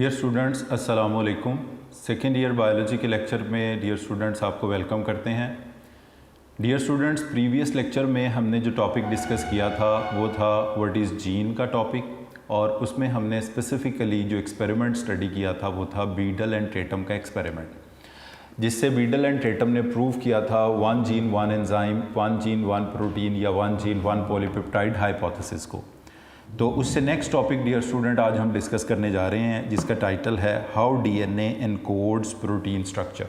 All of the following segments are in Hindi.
डियर स्टूडेंट्स अस्सलाम वालेकुम। सेकेंड ईयर बायोलॉजी के लेक्चर में डियर स्टूडेंट्स आपको वेलकम करते हैं। डियर स्टूडेंट्स, प्रीवियस लेक्चर में हमने जो टॉपिक डिस्कस किया था वो था व्हाट इज़ जीन का टॉपिक, और उसमें हमने स्पेसिफ़िकली जो एक्सपेरिमेंट स्टडी किया था वो था बीडल एंड टेटम का एक्सपेरिमेंट, जिससे बीडल एंड टेटम ने प्रूव किया था one gene one enzyme, one gene one protein या one gene one polypeptide hypothesis को। तो उससे नेक्स्ट टॉपिक डियर स्टूडेंट आज हम डिस्कस करने जा रहे हैं, जिसका टाइटल है how DNA encodes protein structure.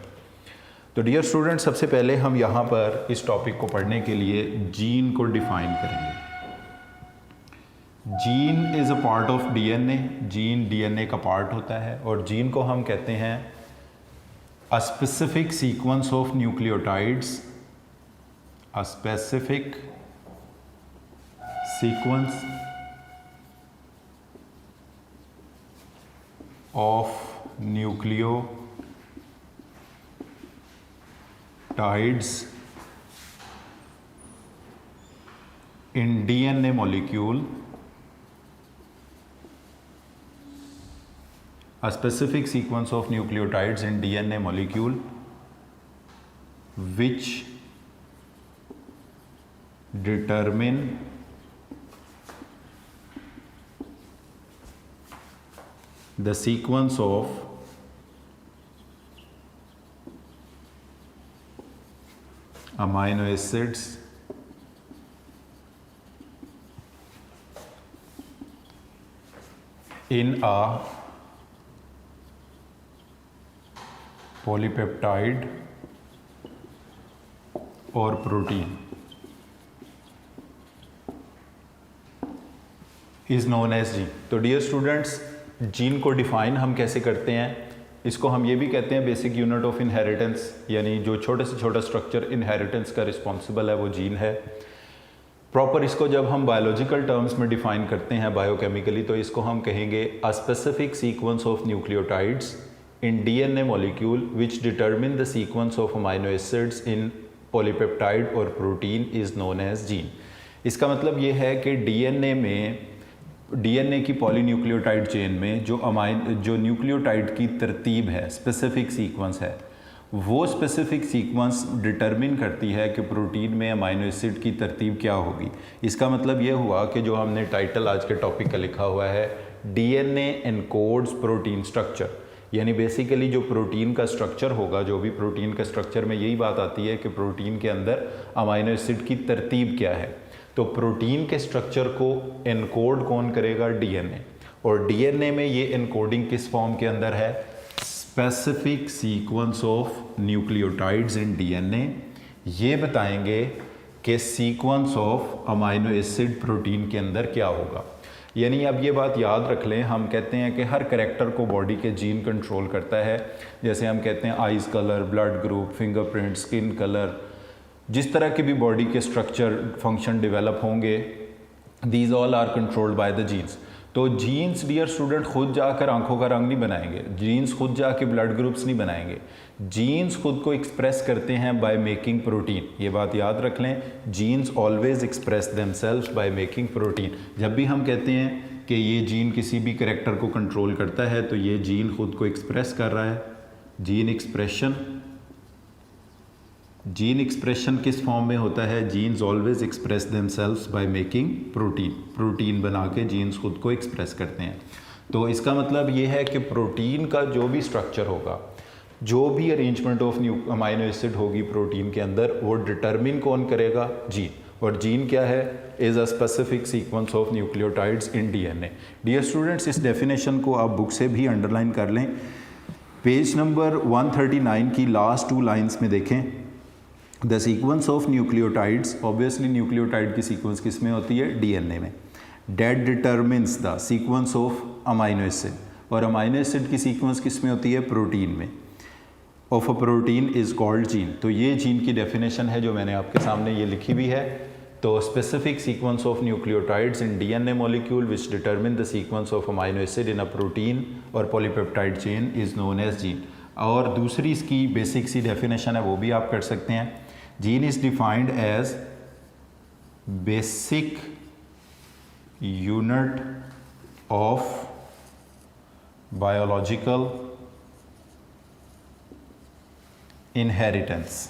तो डियर स्टूडेंट, सबसे पहले हम यहाँ पर इस टॉपिक को पढ़ने के लिए जीन को डिफाइन करेंगे। Gene is a part of DNA. Gene DNA का पार्ट होता है और जीन को हम कहते हैं अ specific sequence of nucleotides, a specific sequence of nucleotides in DNA molecule, a specific sequence of nucleotides in DNA molecule which determine the sequence of amino acids in a polypeptide or protein is known as gene। तो डियर स्टूडेंट्स, जीन को डिफ़ाइन हम कैसे करते हैं, इसको हम ये भी कहते हैं बेसिक यूनिट ऑफ इनहेरिटेंस, यानी जो छोटे से छोटा स्ट्रक्चर इनहेरिटेंस का रिस्पॉन्सिबल है वो जीन है। प्रॉपर इसको जब हम बायोलॉजिकल टर्म्स में डिफ़ाइन करते हैं बायोकेमिकली, तो इसको हम कहेंगे a specific sequence of nucleotides in DNA molecule which determine the sequence of amino acids in polypeptide और protein is known as gene. इसका मतलब ये है कि डीएनए की पॉलीन्यूक्लियोटाइड चेन में जो न्यूक्लियोटाइड की तरतीब है, स्पेसिफिक सीक्वेंस है, वो स्पेसिफिक सीक्वेंस डिटरमिन करती है कि प्रोटीन में अमाइनो एसिड की तरतीब क्या होगी। इसका मतलब ये हुआ कि जो हमने टाइटल आज के टॉपिक का लिखा हुआ है डीएनए एनकोड्स प्रोटीन स्ट्रक्चर, यानी बेसिकली जो प्रोटीन का स्ट्रक्चर होगा, जो भी प्रोटीन का स्ट्रक्चर में यही बात आती है कि प्रोटीन के अंदर अमाइनो एसिड की तरतीब क्या है। तो प्रोटीन के स्ट्रक्चर को एनकोड कौन करेगा? डीएनए। और डीएनए में ये एनकोडिंग किस फॉर्म के अंदर है? Specific sequence of nucleotides in DNA. ये बताएंगे कि sequence of amino acid protein के अंदर क्या होगा। यानी अब ये बात याद रख लें, हम कहते हैं कि हर कैरेक्टर को बॉडी के जीन कंट्रोल करता है। जैसे हम कहते हैं eyes colour, blood group, fingerprint, skin colour, जिस तरह के भी बॉडी के स्ट्रक्चर फंक्शन डेवलप होंगे, these all are controlled by the genes. तो जीन्स डियर स्टूडेंट खुद जाकर आंखों का रंग नहीं बनाएंगे, जीन्स खुद जाके ब्लड ग्रुप्स नहीं बनाएंगे, जीन्स खुद को एक्सप्रेस करते हैं बाय मेकिंग प्रोटीन। ये बात याद रख लें, genes always express themselves by making protein. जब भी हम कहते हैं कि ये जीन किसी भी कैरेक्टर को कंट्रोल करता है, तो ये जीन खुद को एक्सप्रेस कर रहा है। जीन एक्सप्रेशन किस फॉर्म में होता है? Genes always express themselves by making protein. Protein बना के जीन्स खुद को एक्सप्रेस करते हैं। तो इसका मतलब ये है कि प्रोटीन का जो भी स्ट्रक्चर होगा, जो भी अरेंजमेंट ऑफ अमाइनो एसिड होगी प्रोटीन के अंदर, वो डिटरमिन कौन करेगा? जीन। और जीन क्या है? Is a specific sequence of nucleotides in DNA. Dear students, इस डेफिनेशन को आप बुक से भी अंडरलाइन कर लें। पेज नंबर 139 की लास्ट 2 लाइन्स में देखें, the sequence of nucleotides, obviously nucleotide की सीक्वेंस किस में होती है? डीएनए में। That determines the sequence of amino acid, और अमाइनो एसिड की सीक्वेंस किस में होती है? प्रोटीन में। Of a protein is called gene. तो ये जीन की डेफिनेशन है जो मैंने आपके सामने ये लिखी भी है। तो specific sequence of nucleotides in DNA molecule which determine the sequence of amino acid in a protein और polypeptide chain is known as gene. और दूसरी इसकी बेसिक सी डेफिनेशन है, वो भी आप कर सकते हैं। Gene is defined as basic unit of biological inheritance,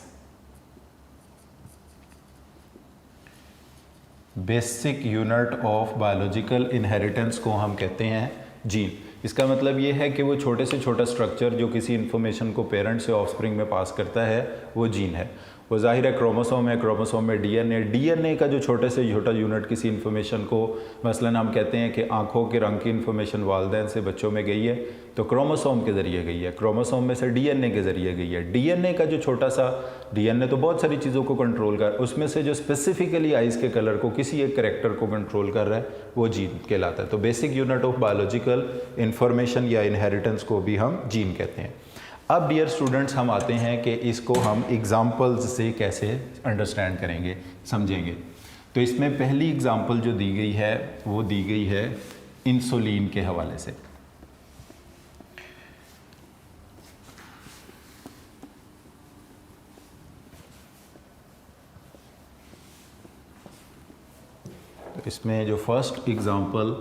basic unit of biological inheritance को हम कहते हैं जीन। इसका मतलब ये है कि वो छोटे से छोटा स्ट्रक्चर जो किसी इन्फॉर्मेशन को पेरेंट से ऑफस्प्रिंग में पास करता है वो जीन है। वो जाहिर है क्रोमोसोम है, क्रोमोसोम में डीएनए का जो छोटे से छोटा यूनिट किसी इन्फॉर्मेशन को, मसलन हम कहते हैं कि आंखों के रंग की इन्फॉर्मेशन वालिदैन से बच्चों में गई है तो क्रोमोसोम के ज़रिए गई है, क्रोमोसोम में से डीएनए के ज़रिए गई है। डीएनए का जो छोटा सा, डीएनए तो बहुत सारी चीज़ों को कंट्रोल कर, उसमें से जो स्पेसिफिकली आइज़ के कलर को, किसी एक करेक्टर को कंट्रोल कर रहा है वो जीन कहलाता है। तो basic unit of biological information या इनहेरिटेंस को भी हम जीन कहते हैं। अब डियर स्टूडेंट्स हम आते हैं कि इसको हम एग्जाम्पल्स से कैसे अंडरस्टैंड करेंगे, समझेंगे। तो इसमें पहली एग्जाम्पल जो दी गई है वो दी गई है इंसुलिन के हवाले से। तो इसमें जो फर्स्ट एग्जाम्पल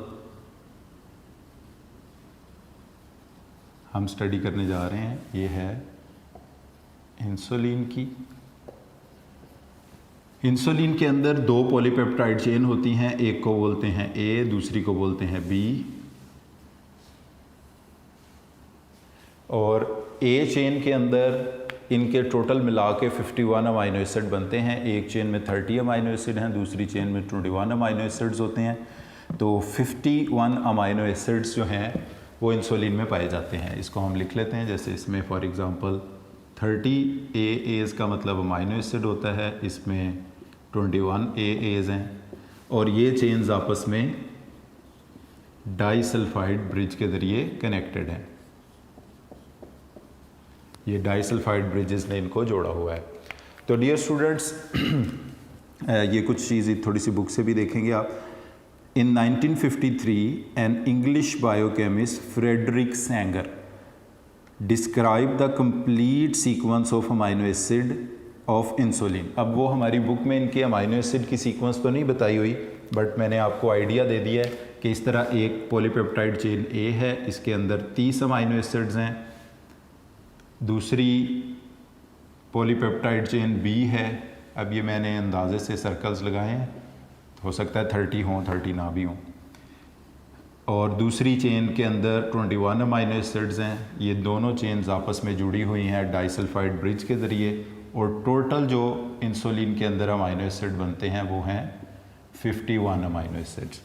हम स्टडी करने जा रहे हैं ये है इंसुलिन की। इंसुलिन के अंदर दो पॉलीपेप्टाइड चेन होती हैं, एक को बोलते हैं ए, दूसरी को बोलते हैं बी। और ए चेन के अंदर इनके टोटल मिला के 51 अमाइनो एसिड बनते हैं। एक चेन में 30 अमाइनो एसिड हैं, दूसरी चेन में 21 अमाइनो एसिड्स होते हैं। तो 51 अमाइनो एसिड्स जो हैं वो इंसुलिन में पाए जाते हैं। इसको हम लिख लेते हैं, जैसे इसमें फॉर एग्जांपल 30 एएज का मतलब अमाइनो एसिड होता है, इसमें 21 एएज हैं और ये चेन्स आपस में डाइसल्फाइड ब्रिज के ज़रिए कनेक्टेड हैं। ये डाइसल्फाइड ब्रिजेस ने इनको जोड़ा हुआ है। तो डियर स्टूडेंट्स ये कुछ चीज़ें थोड़ी सी बुक से भी देखेंगे आप। In 1953, an English biochemist Frederick Sanger described the complete sequence of amino acid of insulin। अब वो हमारी बुक में इनके अमाइनो एसिड की सीक्वेंस तो नहीं बताई हुई, बट मैंने आपको आइडिया दे दिया है कि इस तरह एक पॉलीपेप्टाइड चेन ए है, इसके अंदर 30 अमाइनो एसिड्स हैं। दूसरी पॉलीपेप्टाइड चेन बी है, अब ये मैंने अंदाजे से सर्कल्स लगाए हैं, हो सकता है 30 हों, 30 ना भी हों। और दूसरी चेन के अंदर 21 अमाइनो एसिड्स हैं। ये दोनों चेन्स आपस में जुड़ी हुई हैं डाइसल्फाइड ब्रिज के ज़रिए, और टोटल जो इंसुलिन के अंदर अमाइनो एसिड बनते हैं वो हैं 51 अमाइनो एसिड्स।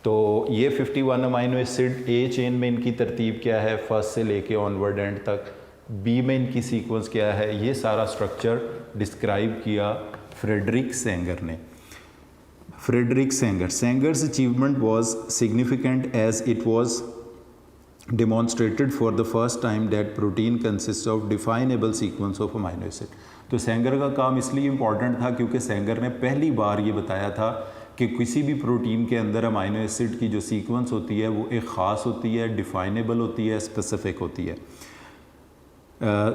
तो ये 51 अमाइनो एसिड ए चेन में इनकी तरतीब क्या है, फर्स्ट से लेके ऑनवर्ड एंड तक, बी में इनकी सीक्वेंस क्या है, ये सारा स्ट्रक्चर डिस्क्राइब किया फ्रेडरिक सेंगर ने। Frederick Sanger. Sanger's achievement was significant as it was demonstrated for the first time that protein consists of definable sequence of amino acid। तो सेंगर का काम इसलिए इम्पॉर्टेंट था क्योंकि सेंगर ने पहली बार ये बताया था कि किसी भी प्रोटीन के अंदर अमाइनो एसिड की जो सीक्वेंस होती है वो एक ख़ास होती है, डिफाइनेबल होती है, स्पेसिफिक होती है।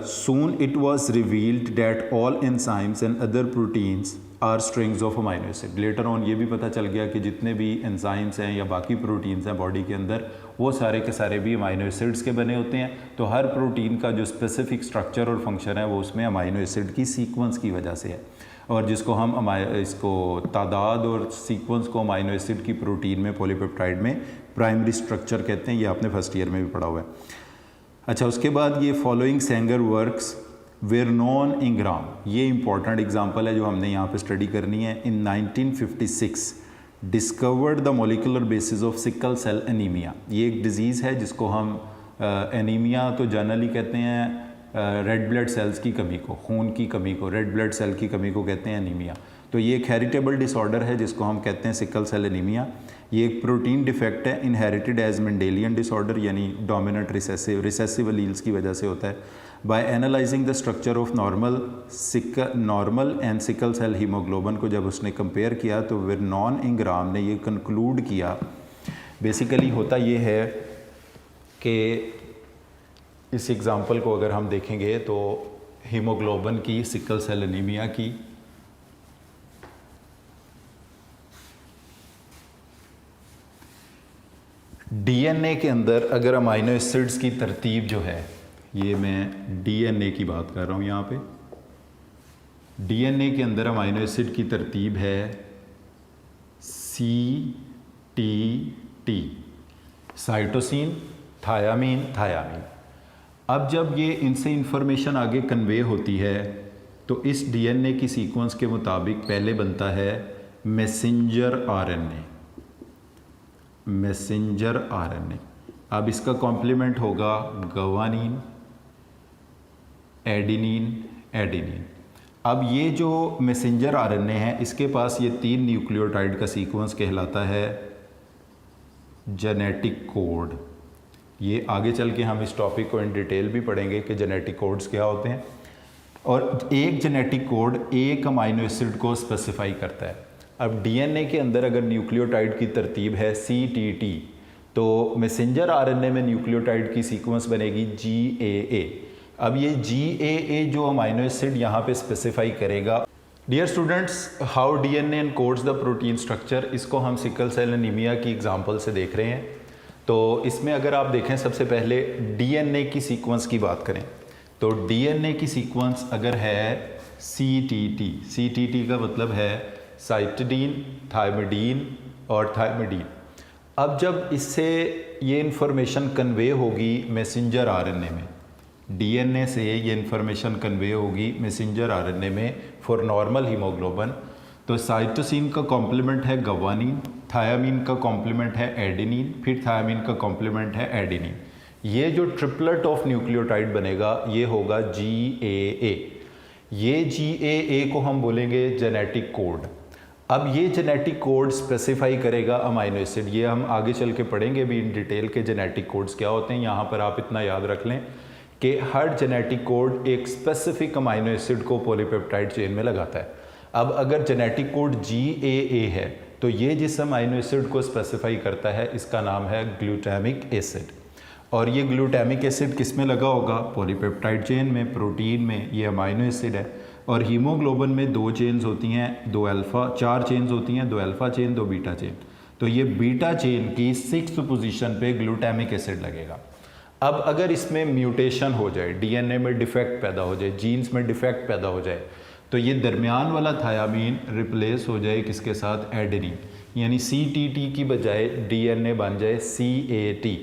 Soon it was revealed that all enzymes and other proteins are strings of amino acid। Later on ये भी पता चल गया कि जितने भी एंजाइम्स हैं या बाकी प्रोटीन्स हैं बॉडी के अंदर वो सारे के सारे भी अमाइनो एसिड्स के बने होते हैं। तो हर प्रोटीन का जो स्पेसिफिक स्ट्रक्चर और फंक्शन है वो उसमें अमाइनो एसिड की सीक्वेंस की वजह से है। और जिसको हम इसको तादाद और सीक्वेंस को अमाइनो एसिड की प्रोटीन में, पॉलीपेप्टाइड में प्राइमरी स्ट्रक्चर कहते हैं। ये आपने फर्स्ट ईयर में भी पढ़ा हुआ है। अच्छा, उसके बाद ये following Sanger works were known in gram, ये इंपॉर्टेंट एग्जांपल है जो हमने यहाँ पे स्टडी करनी है। In 1956 discovered the molecular basis of sickle cell anaemia. ये एक डिजीज़ है जिसको हम एनीमिया तो जनरली कहते हैं रेड ब्लड सेल्स की कमी को, खून की कमी को, रेड ब्लड सेल की कमी को कहते हैं एनीमिया। तो ये एक हेरिटेबल डिसऑर्डर है जिसको हम कहते हैं सिकल सेल एनीमिया। ये एक प्रोटीन डिफेक्ट है, इनहेरिटेड एज मेंडेलियन डिसऑर्डर, यानी डोमिनेंट रिसेसिव एलील्स की वजह से होता है। By analysing the structure of normal and sickle cell haemoglobin को जब उसने कंपेयर किया तो वर्नॉन इंग्राम ने ये कंक्लूड किया, बेसिकली होता ये है कि इस एग्ज़ाम्पल को अगर हम देखेंगे तो हीमोग्लोबिन की, सिकल सेल एनीमिया की, डीएनए के अंदर अगर अमाइनो एसिड्स की तरतीब जो है, ये मैं डीएनए की बात कर रहा हूँ यहाँ पे, डीएनए के अंदर अमाइनो एसिड की तरतीब है CTT, साइटोसिन, थायामीन, थायामीन। अब जब ये इनसे इंफॉर्मेशन आगे कन्वे होती है तो इस डीएनए की सीक्वेंस के मुताबिक पहले बनता है मैसेंजर आरएनए, मैसेंजर आरएनए। अब इसका कॉम्प्लीमेंट होगा गवानीन, एडिनिन, एडिनिन। अब ये जो मैसेंजर आरएनए है इसके पास ये 3 न्यूक्लियोटाइड का सीक्वेंस कहलाता है जेनेटिक कोड। ये आगे चल के हम इस टॉपिक को इन डिटेल भी पढ़ेंगे कि जेनेटिक कोड्स क्या होते हैं। और एक जेनेटिक कोड एक अमाइनो एसिड को स्पेसिफाई करता है। अब डीएनए के अंदर अगर न्यूक्लियोटाइड की तरतीब है CTT, तो मैसेंजर आरएनए में न्यूक्लियोटाइड की सीक्वेंस बनेगी GAA। अब ये GAA जो अमाइनो एसिड यहाँ पे स्पेसिफाई करेगा। Dear students, how DNA encodes the protein structure, इसको हम सिकल सेल एनीमिया की एग्जांपल से देख रहे हैं। तो इसमें अगर आप देखें, सबसे पहले डीएनए की सीक्वेंस की बात करें तो डीएनए की सीक्वेंस अगर है CTT का मतलब है साइटिडीन, थायमिडीन और थायमिडीन। अब जब इससे ये इंफॉर्मेशन कन्वे होगी मैसेंजर आरएनए में, डीएनए से ये इंफॉर्मेशन कन्वे होगी मैसेंजर आरएनए में फॉर नॉर्मल हीमोग्लोबिन, तो साइटोसिन का कॉम्प्लीमेंट है गवानीन, थायामीन का कॉम्प्लीमेंट है एडिनिन, फिर थायामीन का कॉम्प्लीमेंट है एडिनिन। ये जो ट्रिपलेट ऑफ न्यूक्लियोटाइड बनेगा ये होगा GAA। ये GAA को हम बोलेंगे जेनेटिक कोड। अब ये जेनेटिक कोड स्पेसिफाई करेगा अमाइनो एसिड। ये हम आगे चल के पढ़ेंगे भी इन डिटेल के जेनेटिक कोड्स क्या होते हैं। यहाँ पर आप इतना याद रख लें कि हर जेनेटिक कोड एक स्पेसिफिक अमाइनो एसिड को पॉलीपेप्टाइड चेन में लगाता है। अब अगर जेनेटिक कोड GAA है तो ये जिस अमाइनो एसिड को स्पेसिफाई करता है इसका नाम है ग्लूटामिक एसिड। और ये ग्लूटामिक एसिड किस में लगा होगा? पॉलीपेप्टाइड चेन में, प्रोटीन में ये अमाइनो एसिड है। और हीमोग्लोबिन में 2 चेन्स होती हैं, 2 अल्फ़ा, 4 चेन्स होती हैं, 2 अल्फ़ा चेन, 2 बीटा चेन। तो ये बीटा चेन की 6th पोजीशन पे ग्लूटामिक एसिड लगेगा। अब अगर इसमें म्यूटेशन हो जाए, डीएनए में डिफेक्ट पैदा हो जाए, जीन्स में डिफेक्ट पैदा हो जाए, तो ये दरमियान वाला थायामीन रिप्लेस हो जाए किसके साथ? एडेनिन। यानी CTT की बजाय डीएनए बन जाए CAT।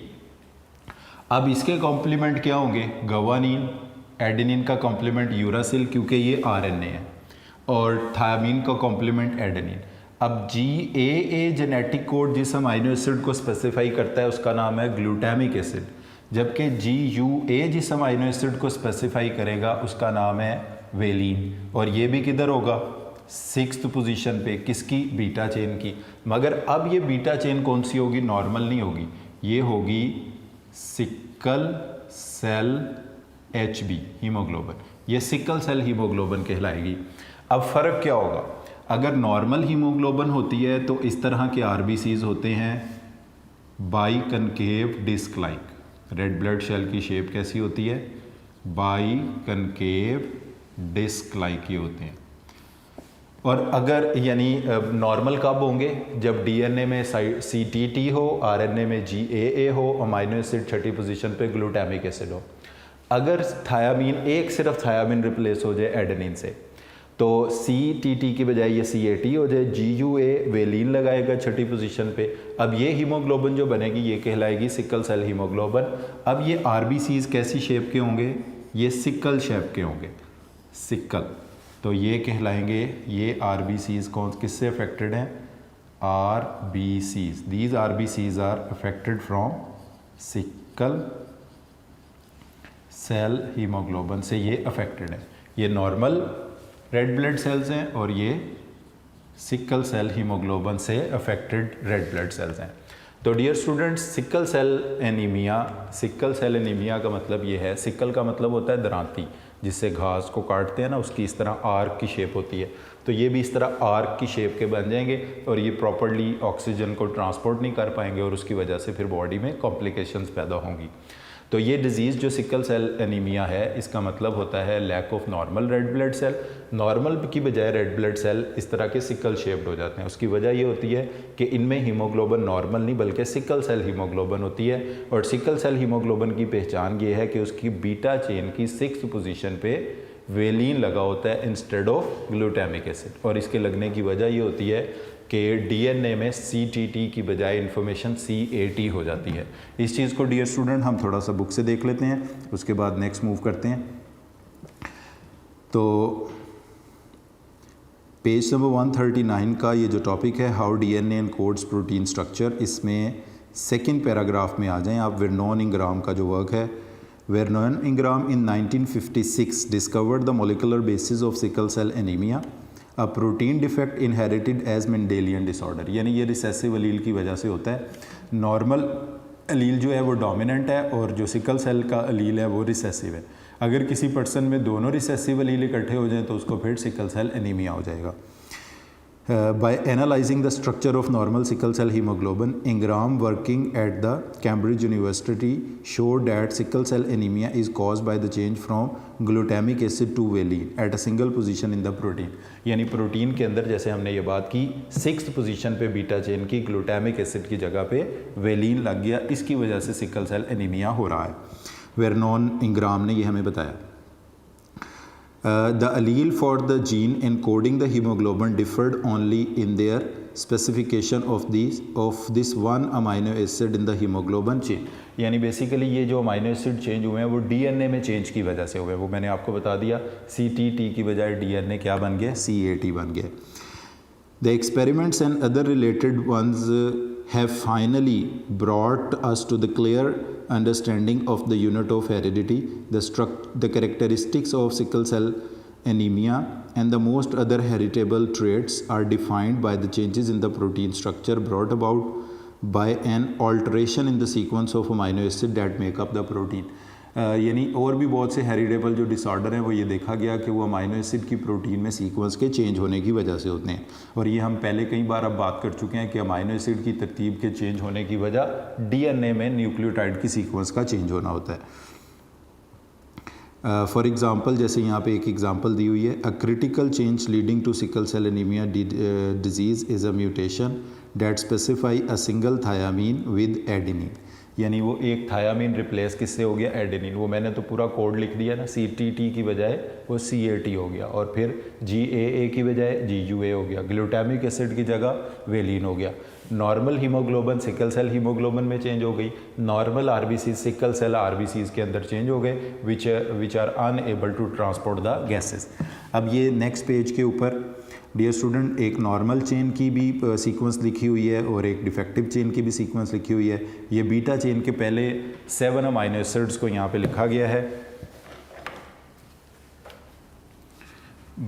अब इसके कॉम्प्लीमेंट क्या होंगे? गवानीन, एडेनिन का कॉम्प्लीमेंट यूरासिल क्योंकि ये आरएनए है, और थायामीन का कॉम्प्लीमेंट एडेनिन। अब GAA जेनेटिक कोड जिस अमाइनो एसिड को स्पेसिफाई करता है उसका नाम है ग्लूटामिक एसिड, जबकि GUA जिस अमाइनो एसिड को स्पेसिफाई करेगा उसका नाम है वेलिन। और ये भी किधर होगा? 6th पोजीशन पे, किसकी? बीटा चेन की। मगर अब ये बीटा चेन कौन सी होगी? नॉर्मल नहीं होगी, ये होगी सिकल सेल HB हीमोग्लोबिन। ये सिकल सेल हीमोग्लोबिन कहलाएगी। अब फ़र्क क्या होगा? अगर नॉर्मल हीमोग्लोबिन होती है तो इस तरह के RBCs होते हैं biconcave disc like. Red blood cell की शेप कैसी होती है? बाई कनकेव डिस्क लाइक ही होते हैं। और अगर यानी नॉर्मल कब होंगे? जब डीएनए में CTT हो, आरएनए में GAA हो, अमाइनो एसिड 6ठी पोजीशन पे ग्लूटामिक एसिड हो। अगर थायामीन, एक सिर्फ थायामीन रिप्लेस हो जाए एडेनिन से, तो CTT की बजाय ये CAT हो जाए, GUA वेलिन लगाएगा 6ठी पोजीशन पे। अब ये हीमोग्लोबिन जो बनेगी ये कहलाएगी सिकल सेल हीमोग्लोबिन। अब ये RBCs कैसी शेप के होंगे? ये सिकल शेप के होंगे, सिकल। तो ये कहलाएंगे, ये RBCs कौन किससे अफेक्टेड हैं? RBCs। These RBCs are affected from sickle cell haemoglobin से ये अफेक्टेड है। ये नॉर्मल रेड ब्लड सेल्स हैं और ये सिकल सेल हीमोग्लोबिन से अफेक्टेड रेड ब्लड सेल्स हैं। तो dear students, sickle cell anaemia का मतलब ये है, सिकल का मतलब होता है दरांती, जिससे घास को काटते हैं ना, उसकी इस तरह आर्क की शेप होती है। तो ये भी इस तरह आर्क की शेप के बन जाएंगे और ये प्रॉपर्ली ऑक्सीजन को ट्रांसपोर्ट नहीं कर पाएंगे और उसकी वजह से फिर बॉडी में कॉम्प्लिकेशंस पैदा होंगी। तो ये डिज़ीज़ जो सिकल सेल एनीमिया है, इसका मतलब होता है lack of normal red blood cell. Normal की बजाय रेड ब्लड सेल इस तरह के सिकल शेप्ड हो जाते हैं। उसकी वजह ये होती है कि इनमें हीमोग्लोबिन नॉर्मल नहीं बल्कि सिकल सेल हीमोग्लोबिन होती है। और सिकल सेल हीमोग्लोबिन की पहचान ये है कि उसकी बीटा चेन की 6th पोजीशन पे वेलिन लगा होता है इंस्टेड ऑफ ग्लूटामिक एसिड। और इसके लगने की वजह ये होती है कि डीएनए में CTT की बजाय इन्फॉर्मेशन CAT हो जाती है। इस चीज़ को डियर स्टूडेंट हम थोड़ा सा बुक से देख लेते हैं, उसके बाद नेक्स्ट मूव करते हैं। तो पेज नंबर 139 का ये जो टॉपिक है how DNA encodes protein structure, इसमें सेकंड पैराग्राफ में आ जाएं आप। वेरनॉन इंग्राम का जो वर्क है, Vernon Ingram in 1956 discovered the molecular basis of sickle cell anaemia, a protein defect inherited as Mendelian disorder. यानी ये रिसेसिव अलील की वजह से होता है। नॉर्मल अलील जो है वो डोमिनेंट है और जो सिकल सेल का अलील है वो रिसेसिव है। अगर किसी पर्सन में दोनों रिसेसिव अलील इकट्ठे हो जाएं तो उसको फिर सिकल सेल एनीमिया हो जाएगा। By analyzing the structure of normal sickle cell hemoglobin, Ingram working at the Cambridge University showed that sickle cell anemia is caused by the change from glutamic acid to valine at a single position in the protein। यानी प्रोटीन के अंदर जैसे हमने ये बात की 6th पोजीशन पे बीटा चेन की ग्लूटामिक एसिड की जगह पे वेलिन लग गया, इसकी वजह से सिकल सेल एनीमिया हो रहा है। वेरनॉन इंग्राम ने ये हमें बताया। The allele for the gene encoding the hemoglobin differed only in their specification of this one amino acid in the hemoglobin chain। यानी बेसिकली ये जो अमाइनो एसिड चेंज हुए हैं वो डीएनए में चेंज की वजह से हुए हैं। वो मैंने आपको बता दिया, CTT की बजाय डीएनए क्या बन गया, CAT बन गया। The experiments and other related ones have finally brought us to the clear understanding of the unit of heredity, the characteristics of sickle cell anemia, and the most other heritable traits are defined by the changes in the protein structure brought about by an alteration in the sequence of amino acid that make up the protein। यानी और भी बहुत से हेरिडेबल जो डिसऑर्डर हैं वो ये देखा गया कि वो अमाइनो एसिड की प्रोटीन में सीक्वेंस के चेंज होने की वजह से होते हैं। और ये हम पहले कई बार अब बात कर चुके हैं कि अमाइनो एसिड की तरतीब के चेंज होने की वजह डीएनए में न्यूक्लियोटाइड की सीक्वेंस का चेंज होना होता है। फॉर एग्ज़ाम्पल जैसे यहाँ पे एक एग्ज़ाम्पल दी हुई है, a critical change leading to sickle cell anaemia disease is a mutation that specify a single thymine with adenine. यानी वो एक थायामीन रिप्लेस किससे हो गया, एडेनिन। वो मैंने तो पूरा कोड लिख दिया ना, CTT की बजाय वो CAT हो गया और फिर GAA की बजाय GUA हो गया। ग्लूटामिक एसिड की जगह वेलिन हो गया। Normal haemoglobin sickle cell haemoglobin में चेंज हो गई। Normal RBC sickle cell RBCs के अंदर चेंज हो गए which are unable to transport the gases. अब ये नेक्स्ट पेज के ऊपर डियर स्टूडेंट एक नॉर्मल चेन की भी सीक्वेंस लिखी हुई है और एक डिफेक्टिव चेन की भी सीक्वेंस लिखी हुई है। ये बीटा चेन के पहले 7 अमाइनो एसिड्स को यहाँ पे लिखा गया है।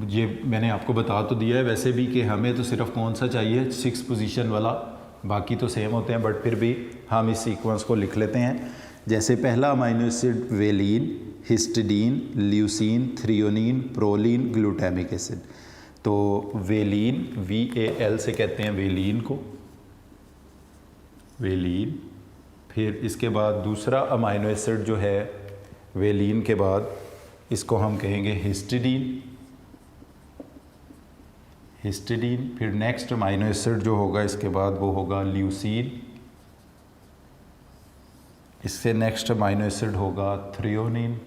ये मैंने आपको बता तो दिया है वैसे भी कि हमें तो सिर्फ कौन सा चाहिए, 6 पोजीशन वाला, बाकी तो सेम होते हैं बट फिर भी हम इस सीक्वेंस को लिख लेते हैं। जैसे पहला amino acid valine, histidine, leucine, threonine, proline, glutamic acid. तो वेलिन VAL से कहते हैं वेलिन को, वेलिन। फिर इसके बाद दूसरा अमाइनो एसिड जो है वेलिन के बाद इसको हम कहेंगे हिस्टिडीन, हिस्टिडीन। फिर नेक्स्ट अमाइनो एसिड जो होगा इसके बाद वो होगा ल्यूसीन। इससे नेक्स्ट अमाइनो एसिड होगा थ्रियोनिन।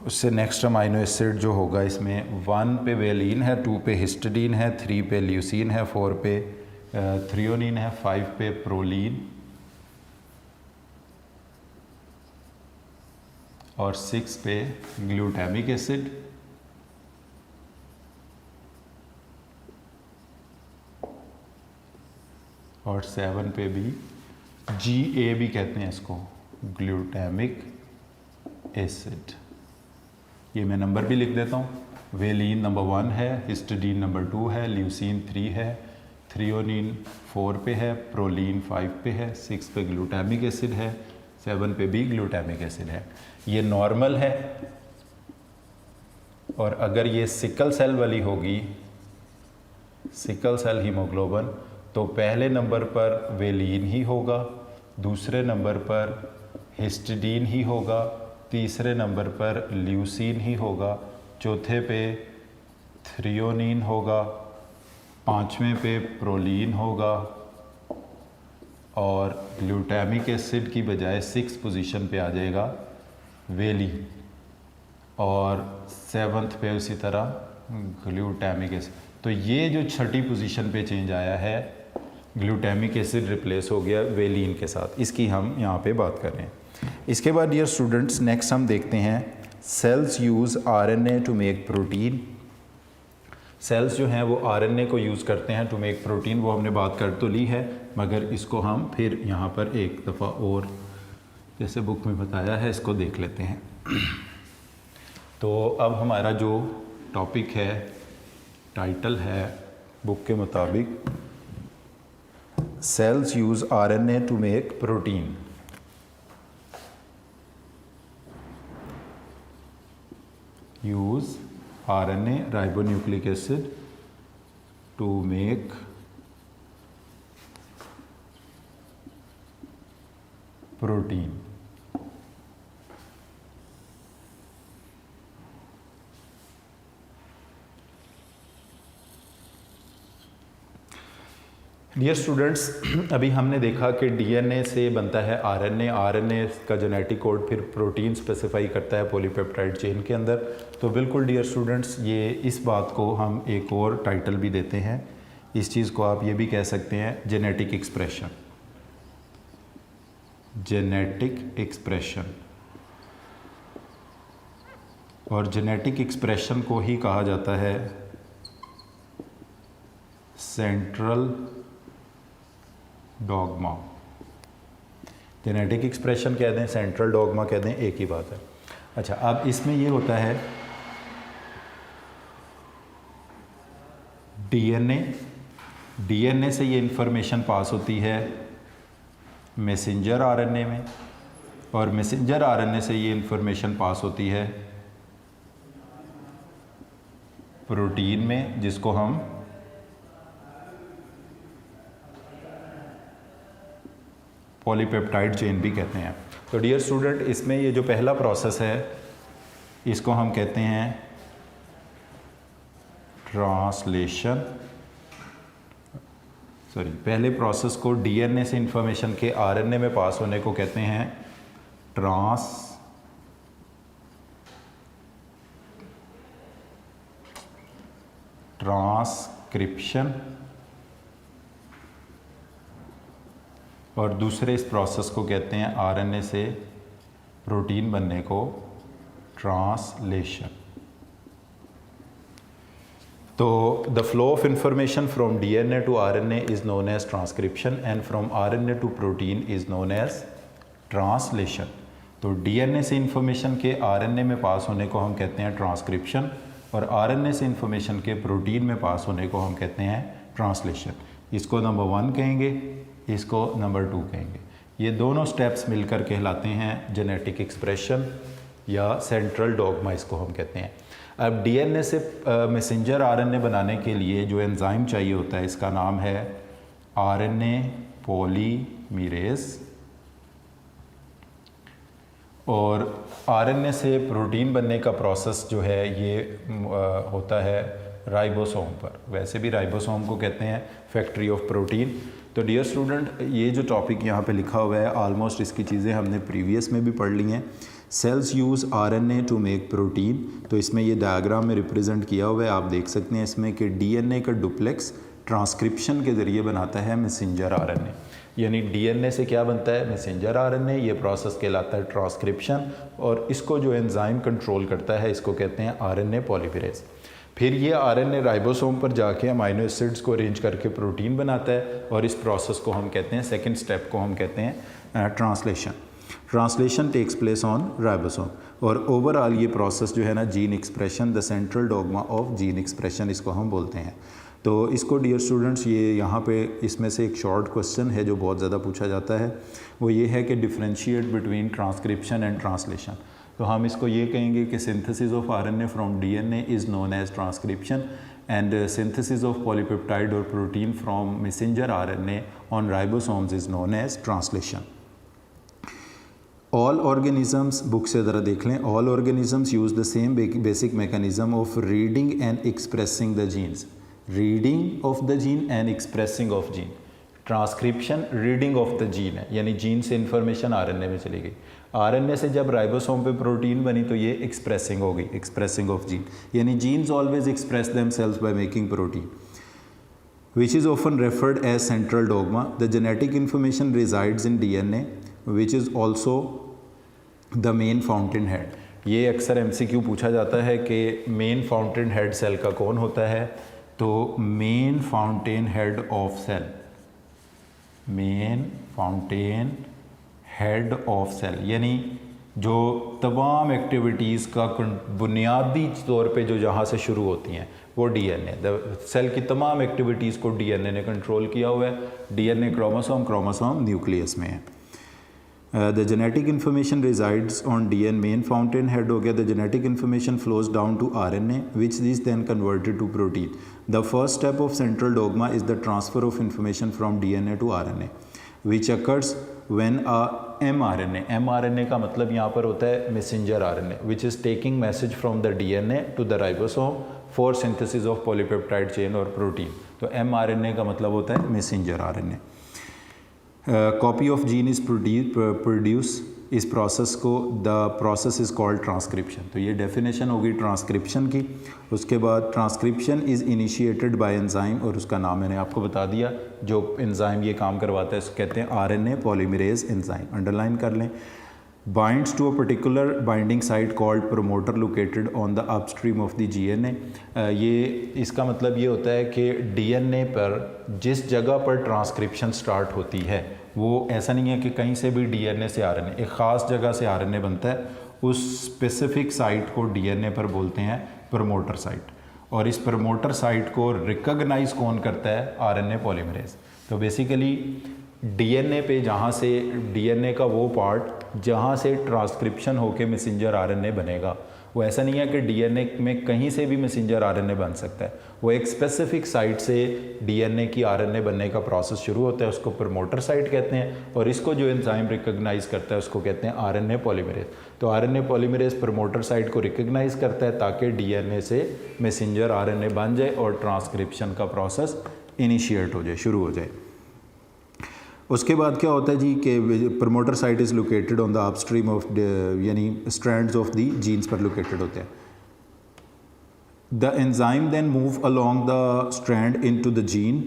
उससे नेक्स्ट अमाइनो एसिड जो होगा इसमें 1 पे वेलिन है, 2 पे हिस्टिडीन है, 3 पे ल्यूसीन है, 4 पे थ्रियोनिन है, 5 पे प्रोलिन और 6 पे ग्लूटामिक एसिड। और 7 पे भी GA भी कहते हैं इसको, ग्लूटामिक एसिड। ये मैं नंबर भी लिख देता हूँ। वेलिन नंबर 1 है, हिस्टिडीन नंबर 2 है, ल्यूसीन 3 है, थ्रियोनिन 4 पे है, प्रोलिन 5 पे है, 6 पे ग्लूटामिक एसिड है, 7 पे भी ग्लूटामिक एसिड है। ये नॉर्मल है। और अगर ये सिकल सेल वाली होगी, सिकल सेल हीमोग्लोबिन, तो पहले नंबर पर वेलिन ही होगा, दूसरे नंबर पर हिस्टिडीन ही होगा, तीसरे नंबर पर ल्यूसीन ही होगा, चौथे पे थ्रियोनिन होगा, पाँचवें पे प्रोलीन होगा और ग्लूटामिक एसिड की बजाय 6 पोजीशन पे आ जाएगा वेलिन और 7th पे उसी तरह ग्लूटामिक एसिड। तो ये जो छठी पोजीशन पे चेंज आया है, ग्लूटामिक एसिड रिप्लेस हो गया वेलिन के साथ, इसकी हम यहाँ पे बात कर रहे हैं। इसके बाद डियर स्टूडेंट्स नेक्स्ट हम देखते हैं cells use RNA to make protein. Cells जो हैं वो आरएनए को यूज़ करते हैं टू मेक प्रोटीन, वो हमने बात कर तो ली है मगर इसको हम फिर यहाँ पर एक दफ़ा और जैसे बुक में बताया है इसको देख लेते हैं। तो अब हमारा जो टॉपिक है, टाइटल है बुक के मुताबिक cells use RNA to make protein. Use RNA ribonucleic acid to make protein. Dear students, अभी हमने देखा कि डीएनए से बनता है आरएनए, आरएनए का जेनेटिक कोड फिर प्रोटीन स्पेसिफाई करता है पॉलीपेप्टाइड चेन के अंदर। तो बिल्कुल डियर स्टूडेंट्स, ये इस बात को हम एक और टाइटल भी देते हैं, इस चीज़ को आप ये भी कह सकते हैं जेनेटिक एक्सप्रेशन। जेनेटिक एक्सप्रेशन, और जेनेटिक एक्सप्रेशन को ही कहा जाता है सेंट्रल डॉगमा। जेनेटिक एक्सप्रेशन कह दें, सेंट्रल डॉगमा कह दें, एक ही बात है। अच्छा, अब इसमें ये होता है डीएनए से ये इंफॉर्मेशन पास होती है मैसेंजर आरएनए में, और मैसेंजर आरएनए से ये इंफॉर्मेशन पास होती है प्रोटीन में, जिसको हम पॉलीपेप्टाइड चेन भी कहते हैं। तो डियर स्टूडेंट, इसमें ये जो पहला प्रोसेस है इसको हम कहते हैं ट्रांसलेशन। पहले प्रोसेस को डीएनए से इंफॉर्मेशन के आरएनए में पास होने को कहते हैं ट्रांसक्रिप्शन, और दूसरे इस प्रोसेस को कहते हैं आरएनए से प्रोटीन बनने को ट्रांसलेशन। तो the flow of information from DNA to RNA is known as transcription and from RNA to protein is known as translation. तो डीएनए से इंफॉर्मेशन के आरएनए में पास होने को हम कहते हैं ट्रांसक्रिप्शन, और आरएनए से इंफॉर्मेशन के प्रोटीन में पास होने को हम कहते हैं ट्रांसलेशन। इसको नंबर 1 कहेंगे, इसको नंबर 2 कहेंगे। ये दोनों स्टेप्स मिलकर कहलाते हैं जेनेटिक एक्सप्रेशन या सेंट्रल डॉगमा, इसको हम कहते हैं। अब डीएनए से मैसेंजर आरएनए बनाने के लिए जो एंजाइम चाहिए होता है, इसका नाम है आरएनए पॉलीमरेज, और आरएनए से प्रोटीन बनने का प्रोसेस जो है ये होता है राइबोसोम पर। वैसे भी राइबोसोम को कहते हैं फैक्ट्री ऑफ प्रोटीन। तो डियर स्टूडेंट, ये जो टॉपिक यहाँ पे लिखा हुआ है ऑलमोस्ट इसकी चीज़ें हमने प्रीवियस में भी पढ़ ली हैं। Cells use RNA to make protein, तो इसमें ये डायग्राम में रिप्रेजेंट किया हुआ है, आप देख सकते हैं इसमें कि डीएनए का डुप्लेक्स ट्रांसक्रिप्शन के ज़रिए बनाता है मैसेंजर आरएनए। यानी डीएनए से क्या बनता है मैसेंजर आरएनए, ये प्रोसेस कहलाता है ट्रांसक्रिप्शन, और इसको जो एंजाइम कंट्रोल करता है इसको कहते हैं आरएनए पॉलीमरेज। फिर ये आरएनए राइबोसोम पर जाके अमाइनो एसिड्स को अरेंज करके प्रोटीन बनाता है, और इस प्रोसेस को हम कहते हैं, सेकंड स्टेप को हम कहते हैं translation. Translation takes place on ribosome, और ओवरऑल ये प्रोसेस जो है ना gene expression, the central dogma of gene expression इसको हम बोलते हैं। तो इसको डियर स्टूडेंट्स, ये यहाँ पे इसमें से एक शॉर्ट क्वेश्चन है जो बहुत ज़्यादा पूछा जाता है, वो ये है कि differentiate between transcription and translation. तो हम इसको ये कहेंगे कि synthesis of RNA from DNA is known as transcription and synthesis of polypeptide or protein from messenger RNA on ribosomes is known as translation. All organisms, book से ज़रा देख लें, all organisms use the same basic mechanism of reading and expressing the genes. Reading of the gene and expressing of gene. Transcription reading of the gene है, यानी जीन से इंफॉर्मेशन आरएनए में चली गई, आरएनए से जब राइबोसोम पे प्रोटीन बनी तो ये एक्सप्रेसिंग हो गई, एक्सप्रेसिंग ऑफ जीन, यानी genes always express themselves by making protein, which is often referred as central dogma. The genetic information resides in DNA, which is also the main fountain head. ये अक्सर एमसीक्यू पूछा जाता है कि मेन फाउंटेन हेड सेल का कौन होता है, तो main fountain head of cell, main fountain head of cell, यानी जो तमाम एक्टिविटीज़ का बुनियादी तौर पे जो जहाँ से शुरू होती हैं वो डीएनए, सेल की तमाम एक्टिविटीज़ को डीएनए ने कंट्रोल किया हुआ है। डीएनए क्रोमोसोम, क्रोमोसोम न्यूक्लियस में है। The genetic information resides on DNA, main fountain head हो गया। The genetic information flows down to RNA which is then converted to protein. The first step of central dogma is the transfer of information from DNA to RNA which occurs when a mRNA, mRNA का मतलब यहाँ पर होता है messenger RNA, which is taking message from the DNA to the ribosome for synthesis of polypeptide chain और प्रोटीन। तो mRNA का मतलब होता है messenger RNA. Copy of gene is produce, इस प्रोसेस को the process is called transcription. तो ये डेफिनेशन होगी ट्रांसक्रिप्शन की। उसके बाद transcription is initiated by enzyme, और उसका नाम मैंने आपको बता दिया, जो एंजाइम ये काम करवाता है उसको कहते हैं आरएनए पॉलीमरेज एंजाइम, अंडरलाइन कर लें। Binds to a particular binding site called promoter located on the upstream of the DNA. ये इसका मतलब ये होता है कि डीएनए पर जिस जगह पर ट्रांसक्रिप्शन स्टार्ट होती है वो ऐसा नहीं है कि कहीं से भी डीएनए से आरएनए, एक ख़ास जगह से आरएनए बनता है, उस स्पेसिफिक साइट को डीएनए पर बोलते हैं प्रमोटर साइट, और इस प्रमोटर साइट को रिकॉग्नाइज कौन करता है, आरएनए पॉलीमरेज। तो बेसिकली डीएनए पे जहाँ से डीएनए का वो पार्ट जहाँ से ट्रांसक्रिप्शन होके मैसेंजर आरएनए बनेगा, वो ऐसा नहीं है कि डीएनए में कहीं से भी मैसेंजर आरएनए बन सकता है, वो एक स्पेसिफिक साइट से डीएनए की आरएनए बनने का प्रोसेस शुरू होता है, उसको प्रमोटर साइट कहते हैं, और इसको जो एंजाइम रिकॉग्नाइज करता है उसको कहते हैं आरएनए पॉलीमरेज। तो आरएनए पॉलीमरेज प्रमोटर साइट को रिकॉग्नाइज करता है ताकि डीएनए से मैसेंजर आरएनए बन जाए और ट्रांसक्रिप्शन का प्रोसेस इनिशिएट हो जाए, शुरू हो जाए। उसके बाद क्या होता है जी कि promoter site is located on the upstream of, यानी स्ट्रैंड्स ऑफ द जीन्स पर लोकेटेड होते हैं। The enzyme then move along the strand into the gene,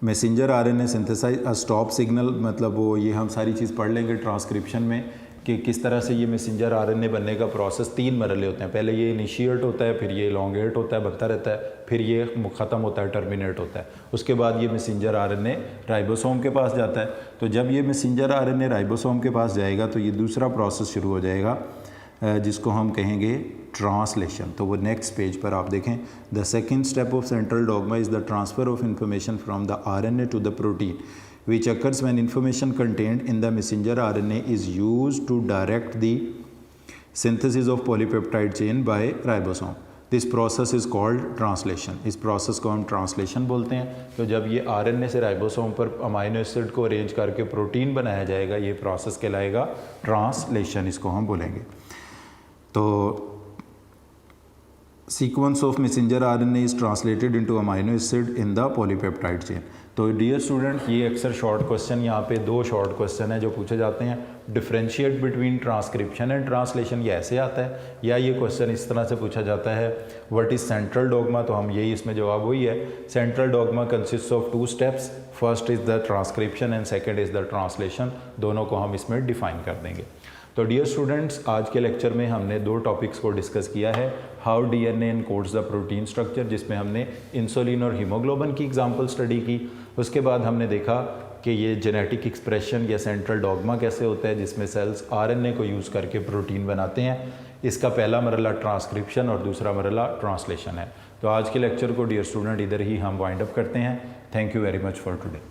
messenger RNA synthesise a stop signal, मतलब वो ये हम सारी चीज़ पढ़ लेंगे ट्रांसक्रिप्शन में कि किस तरह से ये मैसेंजर आरएनए बनने का प्रोसेस 3 मरहले होते हैं। पहले ये इनिशिएट होता है, फिर ये एलोंगेट होता है, बनता रहता है, फिर ये ख़त्म होता है, टर्मिनेट होता है। उसके बाद ये मैसेंजर आरएनए राइबोसोम के पास जाता है। तो जब ये मैसेंजर आरएनए राइबोसोम के पास जाएगा तो ये दूसरा प्रोसेस शुरू हो जाएगा जिसको हम कहेंगे ट्रांसलेशन। तो वो नेक्स्ट पेज पर आप देखें, the second step of central dogma is the transfer of information from the RNA to the protein which occurs when information contained in the messenger RNA is used to direct the synthesis of polypeptide chain by ribosome. This process is called translation. इस process को हम translation बोलते हैं। तो जब ये RNA से राइबोसोम पर अमाइनो एसिड को अरेंज करके प्रोटीन बनाया जाएगा, ये प्रोसेस कहलाएगा ट्रांसलेशन, इसको हम बोलेंगे। तो sequence of messenger RNA is translated into amino acid in the polypeptide chain. तो डियर स्टूडेंट, ये अक्सर शॉर्ट क्वेश्चन, यहाँ पे 2 शॉर्ट क्वेश्चन हैं जो पूछे जाते हैं। Differentiate between transcription and translation, ये ऐसे आता है, या ये क्वेश्चन इस तरह से पूछा जाता है, व्हाट इज़ सेंट्रल डोगमा। तो हम यही इसमें जवाब वही है, central dogma consist of 2 steps, first is the transcription and second is the translation. दोनों को हम इसमें डिफाइन कर देंगे। तो डियर स्टूडेंट्स, आज के लेक्चर में हमने 2 टॉपिक्स को डिस्कस किया है, how DNA encodes the protein structure, जिसमें हमने इंसुलिन और हीमोग्लोबिन की एग्जांपल स्टडी की। उसके बाद हमने देखा कि ये जेनेटिक एक्सप्रेशन या सेंट्रल डॉगमा कैसे होता है, जिसमें सेल्स आरएनए को यूज़ करके प्रोटीन बनाते हैं। इसका पहला मरला ट्रांसक्रिप्शन और दूसरा मरला ट्रांसलेशन है। तो आज के लेक्चर को डियर स्टूडेंट इधर ही हम वाइंड अप करते हैं। Thank you very much for today.